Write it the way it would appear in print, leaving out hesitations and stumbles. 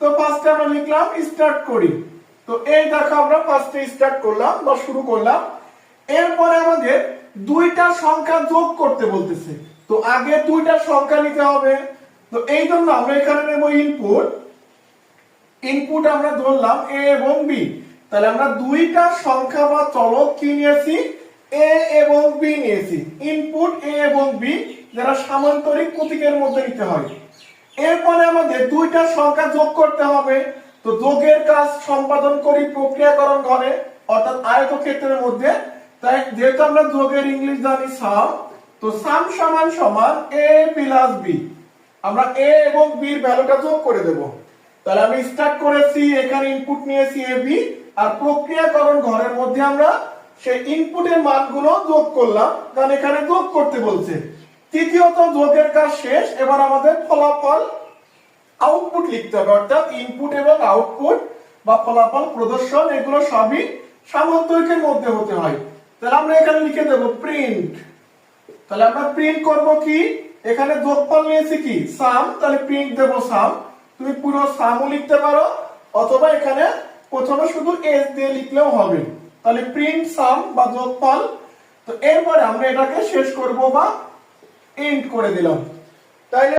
তো ফার্স্টে আমরা লিখলাম স্টার্ট করি। তো এই দেখো আমরা ফার্স্টে স্টার্ট করলাম বা শুরু করলাম। এরপরে আমাদের দুইটা সংখ্যা যোগ করতে বলতেছে। তো আগে দুইটা সংখ্যা নিতে হবে। তো এই জন্য আমরা এখানে নেব ইনপুট। ইনপুট আমরা ধরলাম এ এবং বি। তাহলে আমরা দুইটা সংখ্যা বা চলক কি নিয়েছি, এ এবং বি নিয়েছি। ইনপুট এ এবং বি যারা সামান্তরিক প্রতীকের মধ্যে নিতে হয়। এরপরে আমাদের দুইটা সংখ্যা যোগ করতে হবে। তো যোগের কাজ সম্পাদন করি প্রক্রিয়াকরণ ঘরে অর্থাৎ আয়তক্ষেত্রের মধ্যে। তাই যেহেতু আমরা যোগের ইংলিশ জানি সাম, তো সাম সমান সমান এ প্লাস বি। আমরা এ এবং বি এর ভ্যালুটা যোগ করে দেব। তাহলে আমি স্টার্ট করেছি, এখানে ইনপুট নিয়েছি এ বি, আর প্রক্রিয়াকরণ ঘরের মধ্যে আমরা সেই ইনপুটের মানগুলো যোগ করলাম, কারণ এখানে যোগ করতে বলছে। তৃতীয়ত যোগের কাজ শেষ। এবার আমাদের ফলাফল আউটপুট লিখতে হবে, অর্থাৎ ইনপুট এবং আউটপুট বা ফলাফল প্রদর্শন এগুলো সবই সামান্তরিকের মধ্যে হতে হয়। তাহলে আমরা এখানে লিখে দেব প্রিন্ট। তাহলে আমরা প্রিন্ট করব কি, এখানে যোগফল নিয়েছি কি সাম, তাহলে প্রিন্ট দেব সাম। তুমি পুরো সামও লিখতে পারো অথবা এখানে প্রথমে শুধু এস দিয়ে লিখলেও হবে। তাহলে প্রিন্ট সাম বা যোগফল। তো এরপরে আমরা এটাকে শেষ করব বা এন্ড করে দিলাম। তাইলে